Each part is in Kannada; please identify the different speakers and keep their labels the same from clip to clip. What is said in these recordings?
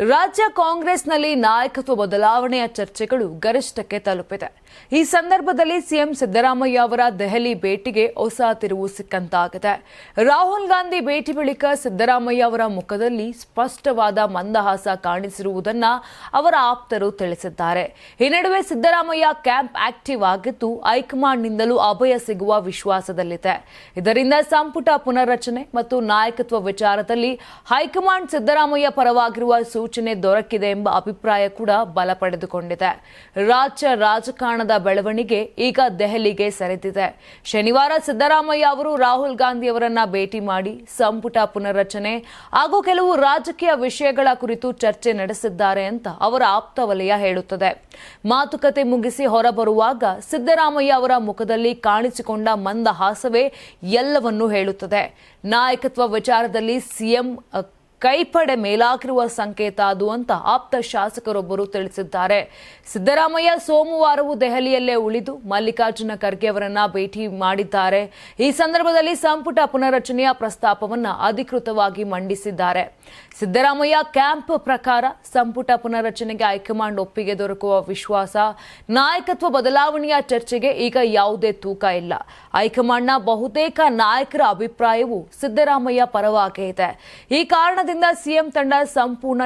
Speaker 1: ರಾಜ್ಯ ಕಾಂಗ್ರೆಸ್ನಲ್ಲಿ ನಾಯಕತ್ವ ಬದಲಾವಣೆಯ ಚರ್ಚೆಗಳು ಗರಿಷ್ಠಕ್ಕೆ ತಲುಪಿದೆ. ಈ ಸಂದರ್ಭದಲ್ಲಿ ಸಿಎಂ ಸಿದ್ದರಾಮಯ್ಯ ಅವರ ದೆಹಲಿ ಭೇಟಿಗೆ ಹೊಸ ತಿರುವು ಸಿಕ್ಕಂತಾಗಿದೆ. ರಾಹುಲ್ ಗಾಂಧಿ ಭೇಟಿ ಬಳಿಕ ಸಿದ್ದರಾಮಯ್ಯ ಅವರ ಮುಖದಲ್ಲಿ ಸ್ಪಷ್ಟವಾದ ಮಂದಹಾಸ ಕಾಣಿಸಿರುವುದನ್ನ ಅವರ ಆಪ್ತರು ತಿಳಿಸಿದ್ದಾರೆ. ಈ ನಡುವೆ ಸಿದ್ದರಾಮಯ್ಯ ಕ್ಯಾಂಪ್ ಆಕ್ಟಿವ್ ಆಗಿದ್ದು ಹೈಕಮಾಂಡ್ನಿಂದಲೂ ಅಭಯ ಸಿಗುವ ವಿಶ್ವಾಸದಲ್ಲಿದೆ. ಇದರಿಂದ ಸಂಪುಟ ಪುನರ್ರಚನೆ ಮತ್ತು ನಾಯಕತ್ವ ವಿಚಾರದಲ್ಲಿ ಹೈಕಮಾಂಡ್ ಸಿದ್ದರಾಮಯ್ಯ ಪರವಾಗಿರುವ ಸೂಚನೆ ದೊರಕಿದೆ ಎಂಬ ಅಭಿಪ್ರಾಯ ಕೂಡ ಬಲ ಪಡೆದುಕೊಂಡಿದೆ. ರಾಜ್ಯ ರಾಜಕಾರಣದ ಬೆಳವಣಿಗೆ ಈಗ ದೆಹಲಿಗೆ ಸರಿದಿದೆ. ಶನಿವಾರ ಸಿದ್ದರಾಮಯ್ಯ ಅವರು ರಾಹುಲ್ ಗಾಂಧಿ ಅವರನ್ನ ಭೇಟಿ ಮಾಡಿ ಸಂಪುಟ ಪುನರ್ರಚನೆ ಹಾಗೂ ಕೆಲವು ರಾಜಕೀಯ ವಿಷಯಗಳ ಕುರಿತು ಚರ್ಚೆ ನಡೆಸಿದ್ದಾರೆ ಅಂತ ಅವರ ಆಪ್ತ ವಲಯ ಹೇಳುತ್ತದೆ. ಮಾತುಕತೆ ಮುಗಿಸಿ ಹೊರಬರುವಾಗ ಸಿದ್ದರಾಮಯ್ಯ ಅವರ ಮುಖದಲ್ಲಿ ಕಾಣಿಸಿಕೊಂಡ ಮಂದಹಾಸವೇ ಎಲ್ಲವನ್ನೂ ಹೇಳುತ್ತದೆ. ನಾಯಕತ್ವ ವಿಚಾರದಲ್ಲಿ ಸಿಎಂ ಕೈಪಡೆ ಮೇಲಾಗಿರುವ ಸಂಕೇತ ಅದು ಅಂತ ಆಪ್ತ ಶಾಸಕರೊಬ್ಬರು ತಿಳಿಸಿದ್ದಾರೆ. ಸಿದ್ದರಾಮಯ್ಯ ಸೋಮವಾರವೂ ದೆಹಲಿಯಲ್ಲೇ ಉಳಿದು ಮಲ್ಲಿಕಾರ್ಜುನ ಖರ್ಗೆ ಅವರನ್ನ ಭೇಟಿ ಮಾಡಿದ್ದಾರೆ. ಈ ಸಂದರ್ಭದಲ್ಲಿ ಸಂಪುಟ ಪುನರ್ರಚನೆಯ ಪ್ರಸ್ತಾಪವನ್ನು ಅಧಿಕೃತವಾಗಿ ಮಂಡಿಸಿದ್ದಾರೆ. ಸಿದ್ದರಾಮಯ್ಯ ಕ್ಯಾಂಪ್ ಪ್ರಕಾರ ಸಂಪುಟ ಪುನರ್ರಚನೆಗೆ ಹೈಕಮಾಂಡ್ ಒಪ್ಪಿಗೆ ದೊರಕುವ ವಿಶ್ವಾಸ. ನಾಯಕತ್ವ ಬದಲಾವಣೆಯ ಚರ್ಚೆಗೆ ಈಗ ಯಾವುದೇ ತೂಕ ಇಲ್ಲ. ಹೈಕಮಾಂಡ್ನ ಬಹುತೇಕ ನಾಯಕರ ಅಭಿಪ್ರಾಯವು ಸಿದ್ದರಾಮಯ್ಯ ಪರವಾಗೇ ಇದೆ. ಈ ಕಾರಣದಿಂದ ಸಿಎಂ ತಂಡ ಸಂಪೂರ್ಣ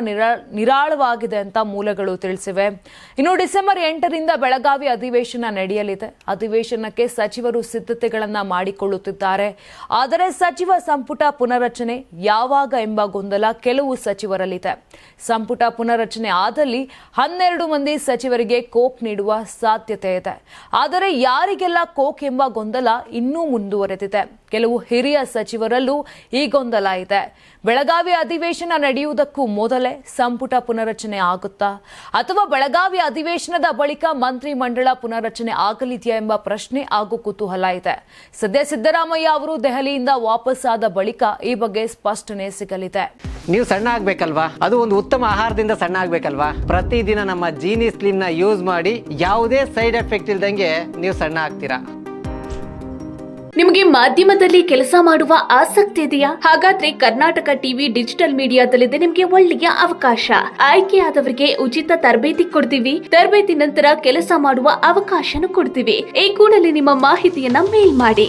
Speaker 1: ನಿರಾಳವಾಗಿದೆ ಅಂತ ಮೂಲಗಳು ತಿಳಿಸಿವೆ. ಇನ್ನು ಡಿಸೆಂಬರ್ 8ರಿಂದ ಬೆಳಗಾವಿ ಅಧಿವೇಶನ ನಡೆಯಲಿದೆ. ಅಧಿವೇಶನಕ್ಕೆ ಸಚಿವರು ಸಿದ್ಧತೆಗಳನ್ನ ಮಾಡಿಕೊಳ್ಳುತ್ತಿದ್ದಾರೆ. ಆದರೆ ಸಚಿವ ಸಂಪುಟ ಪುನರ್ರಚನೆ ಯಾವಾಗ ಎಂಬ ಗೊಂದಲ ಕೆಲವು ಸಚಿವರಲ್ಲಿದೆ. ಸಂಪುಟ ಪುನರ್ರಚನೆ ಆದಲ್ಲಿ 12 ಮಂದಿ ಸಚಿವರಿಗೆ ಕೋಕ್ ನೀಡುವ ಸಾಧ್ಯತೆ ಇದೆ. ಆದರೆ ಯಾರಿಗೆಲ್ಲ ಕೋಕ್ ಎಂಬ ಗೊಂದಲ ಇನ್ನೂ ಮುಂದುವರೆದಿದೆ. ಕೆಲವು ಹಿರಿಯ ಸಚಿವರಲ್ಲೂ ಈ ಗೊಂದಲ ಇದೆ. ಬೆಳಗಾವಿ ಅಧಿವೇಶನ ನಡೆಯುವುದಕ್ಕೂ ಮೊದಲೇ ಸಂಪುಟ ಪುನರ್ರಚನೆ ಆಗುತ್ತಾ ಅಥವಾ ಬೆಳಗಾವಿ ಅಧಿವೇಶನದ ಬಳಿಕ ಮಂತ್ರಿ ಮಂಡಲ ಪುನರ್ರಚನೆ ಆಗಲಿದೆಯಾ ಎಂಬ ಪ್ರಶ್ನೆ ಹಾಗೂ ಕುತೂಹಲ ಇದೆ. ಸದ್ಯ ಸಿದ್ದರಾಮಯ್ಯ ಅವರು ದೆಹಲಿಯಿಂದ ವಾಪಸ್ ಆದ ಬಳಿಕ ಈ ಬಗ್ಗೆ ಸ್ಪಷ್ಟನೆ ಸಿಗಲಿದೆ.
Speaker 2: ನೀವು ಸಣ್ಣ ಆಗ್ಬೇಕಲ್ವಾ? ಅದು ಒಂದು ಉತ್ತಮ ಆಹಾರದಿಂದ ಸಣ್ಣ ಆಗ್ಬೇಕಲ್ವಾ? ಪ್ರತಿದಿನ ನಮ್ಮ ಜೀನಿ ಸ್ಲಿಮ್ ನ ಯೂಸ್ ಮಾಡಿ ಯಾವುದೇ ಸೈಡ್ ಎಫೆಕ್ಟ್ ಇಲ್ದಂಗೆ ನೀವು ಸಣ್ಣ ಆಗ್ತೀರಾ.
Speaker 3: ನಿಮಗೆ ಮಾಧ್ಯಮದಲ್ಲಿ ಕೆಲಸ ಮಾಡುವ ಆಸಕ್ತಿ ಇದೆಯಾ? ಹಾಗಾದ್ರೆ ಕರ್ನಾಟಕ ಟಿವಿ ಡಿಜಿಟಲ್ ಮೀಡಿಯಾದಲ್ಲಿದೆ ನಿಮಗೆ ಒಳ್ಳೆಯ ಅವಕಾಶ. ಆಯ್ಕೆಯಾದವರಿಗೆ ಉಚಿತ ತರಬೇತಿ ಕೊಡ್ತೀವಿ. ತರಬೇತಿ ನಂತರ ಕೆಲಸ ಮಾಡುವ ಅವಕಾಶನೂ ಕೊಡ್ತೀವಿ. ಈ ಕೂಡಲೇ ನಿಮ್ಮ ಮಾಹಿತಿಯನ್ನ ಮೇಲ್ ಮಾಡಿ.